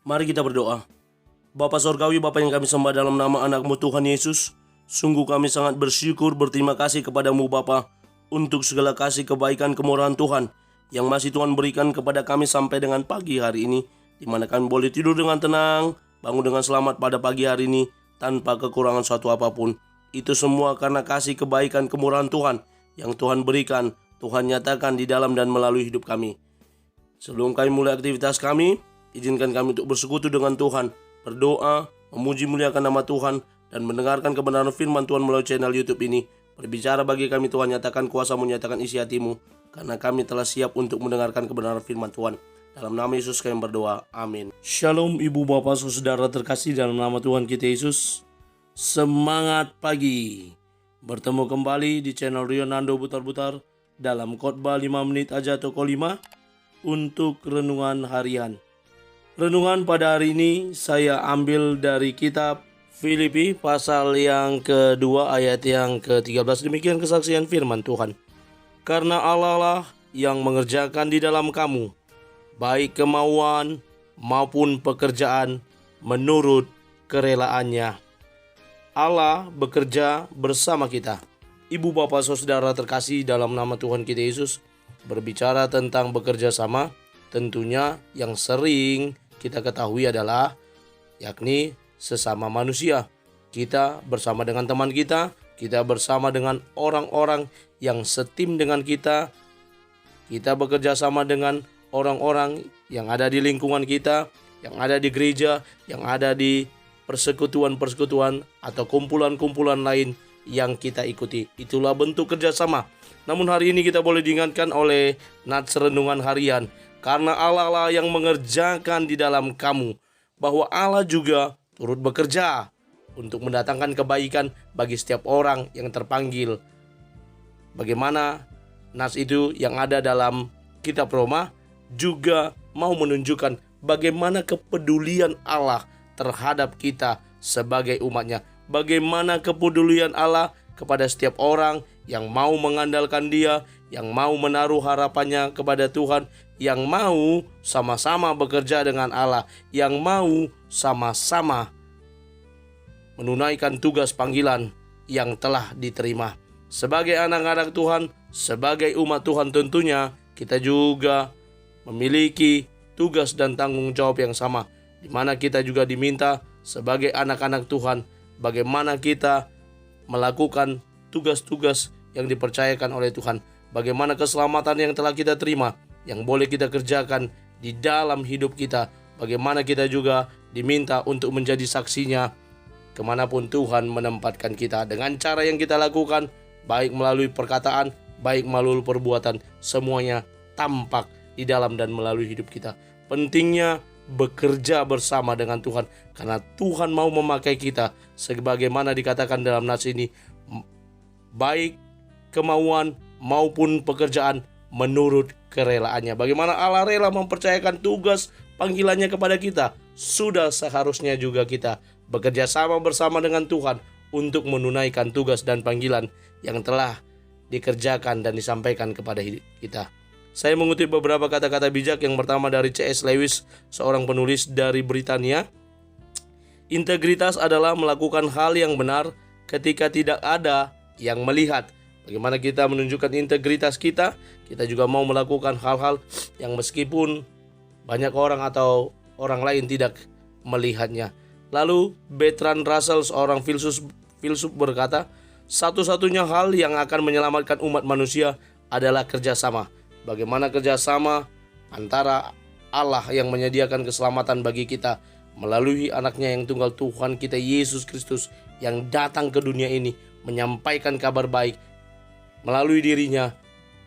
Mari kita berdoa. Bapa Sorgawi, Bapa yang kami sembah dalam nama anak-Mu Tuhan Yesus, sungguh kami sangat bersyukur, berterima kasih kepadamu Bapa untuk segala kasih, kebaikan, kemurahan Tuhan yang masih Tuhan berikan kepada kami sampai dengan pagi hari ini, di mana kami boleh tidur dengan tenang, bangun dengan selamat pada pagi hari ini tanpa kekurangan suatu apapun. Itu semua karena kasih, kebaikan, kemurahan Tuhan yang Tuhan berikan, Tuhan nyatakan di dalam dan melalui hidup kami. Sebelum kami mulai aktivitas kami, izinkan kami untuk bersekutu dengan Tuhan, berdoa, memuji muliakan nama Tuhan, dan mendengarkan kebenaran firman Tuhan melalui channel YouTube ini. Berbicara bagi kami Tuhan, nyatakan kuasa-Mu, nyatakan isi hati-Mu, karena kami telah siap untuk mendengarkan kebenaran firman Tuhan. Dalam nama Yesus kami berdoa, amin. Shalom ibu bapak saudara terkasih dalam nama Tuhan kita Yesus. Semangat pagi. Bertemu kembali di channel Rionando Butar-Butar dalam khotbah 5 menit aja toko 5 untuk renungan harian. Renungan pada hari ini saya ambil dari kitab Filipi pasal yang kedua ayat yang ke-13. Demikian kesaksian firman Tuhan. Karena Allah lah yang mengerjakan di dalam kamu, baik kemauan maupun pekerjaan menurut kerelaannya. Allah bekerja bersama kita. Ibu bapak saudara terkasih dalam nama Tuhan kita Yesus, berbicara tentang bekerja sama, tentunya yang sering kita ketahui adalah yakni sesama manusia. Kita bersama dengan teman kita bersama dengan orang-orang yang setim dengan kita bekerja sama dengan orang-orang yang ada di lingkungan kita, yang ada di gereja, yang ada di persekutuan-persekutuan atau kumpulan-kumpulan lain yang kita ikuti. Itulah bentuk kerjasama. Namun hari ini kita boleh diingatkan oleh nats renungan harian, karena Allah lah yang mengerjakan di dalam kamu, bahwa Allah juga turut bekerja untuk mendatangkan kebaikan bagi setiap orang yang terpanggil. Bagaimana nas itu yang ada dalam kitab Roma juga mau menunjukkan bagaimana kepedulian Allah terhadap kita sebagai umatnya. Bagaimana kepedulian Allah kepada setiap orang yang mau mengandalkan Dia, yang mau menaruh harapannya kepada Tuhan, yang mau sama-sama bekerja dengan Allah, yang mau sama-sama menunaikan tugas panggilan yang telah diterima. Sebagai anak-anak Tuhan, sebagai umat Tuhan, tentunya kita juga memiliki tugas dan tanggung jawab yang sama, di mana kita juga diminta sebagai anak-anak Tuhan bagaimana kita melakukan tugas-tugas yang dipercayakan oleh Tuhan, bagaimana keselamatan yang telah kita terima yang boleh kita kerjakan di dalam hidup kita, bagaimana kita juga diminta untuk menjadi saksinya kemanapun Tuhan menempatkan kita, dengan cara yang kita lakukan, baik melalui perkataan, baik melalui perbuatan, semuanya tampak di dalam dan melalui hidup kita. Pentingnya bekerja bersama dengan Tuhan, karena Tuhan mau memakai kita sebagaimana dikatakan dalam nats ini, baik kemauan maupun pekerjaan menurut kerelaannya. Bagaimana Allah rela mempercayakan tugas panggilannya kepada kita, sudah seharusnya juga kita bekerja sama bersama dengan Tuhan untuk menunaikan tugas dan panggilan yang telah dikerjakan dan disampaikan kepada kita. Saya mengutip beberapa kata-kata bijak. Yang pertama dari C.S. Lewis, seorang penulis dari Britania. Integritas adalah melakukan hal yang benar ketika tidak ada yang melihat. Bagaimana kita menunjukkan integritas kita juga mau melakukan hal-hal yang meskipun banyak orang atau orang lain tidak melihatnya. Lalu Bertrand Russell, seorang filsuf berkata, satu-satunya hal yang akan menyelamatkan umat manusia adalah kerjasama. Bagaimana kerjasama antara Allah yang menyediakan keselamatan bagi kita melalui anaknya yang tunggal, Tuhan kita Yesus Kristus, yang datang ke dunia ini menyampaikan kabar baik. Melalui dirinya,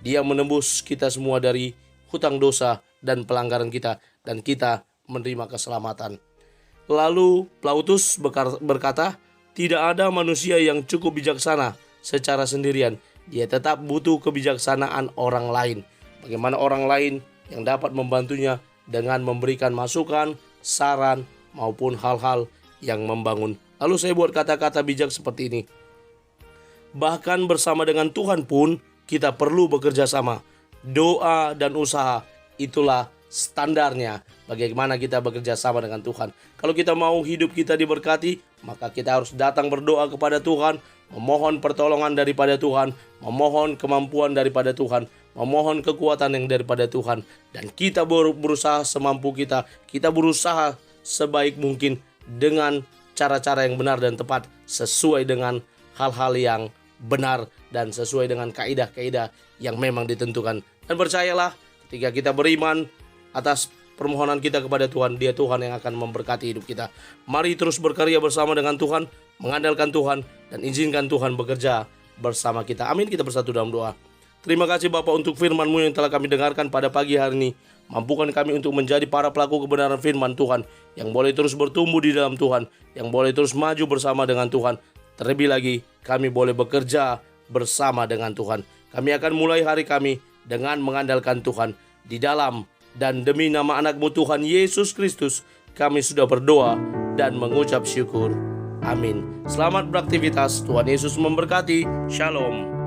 Dia menembus kita semua dari hutang dosa dan pelanggaran kita, dan kita menerima keselamatan. Lalu Plautus berkata, tidak ada manusia yang cukup bijaksana secara sendirian. Dia tetap butuh kebijaksanaan orang lain. Bagaimana orang lain yang dapat membantunya dengan memberikan masukan, saran, maupun hal-hal yang membangun. Lalu saya buat kata-kata bijak seperti ini. Bahkan bersama dengan Tuhan pun kita perlu bekerja sama. Doa dan usaha itulah standarnya bagaimana kita bekerja sama dengan Tuhan. Kalau kita mau hidup kita diberkati, maka kita harus datang berdoa kepada Tuhan, memohon pertolongan daripada Tuhan, memohon kemampuan daripada Tuhan, memohon kekuatan yang daripada Tuhan. Dan kita berusaha semampu kita, kita berusaha sebaik mungkin dengan cara-cara yang benar dan tepat, sesuai dengan hal-hal yang benar dan sesuai dengan kaidah-kaidah yang memang ditentukan. Dan percayalah, ketika kita beriman atas permohonan kita kepada Tuhan, Dia Tuhan yang akan memberkati hidup kita. Mari terus berkarya bersama dengan Tuhan, mengandalkan Tuhan, dan izinkan Tuhan bekerja bersama kita. Amin. Kita bersatu dalam doa. Terima kasih Bapa untuk firman-Mu yang telah kami dengarkan pada pagi hari ini. Mampukan kami untuk menjadi para pelaku kebenaran firman Tuhan, yang boleh terus bertumbuh di dalam Tuhan, yang boleh terus maju bersama dengan Tuhan. Terlebih lagi, kami boleh bekerja bersama dengan Tuhan. Kami akan mulai hari kami dengan mengandalkan Tuhan. Di dalam dan demi nama anak-Mu Tuhan Yesus Kristus, kami sudah berdoa dan mengucap syukur. Amin. Selamat beraktivitas. Tuhan Yesus memberkati. Shalom.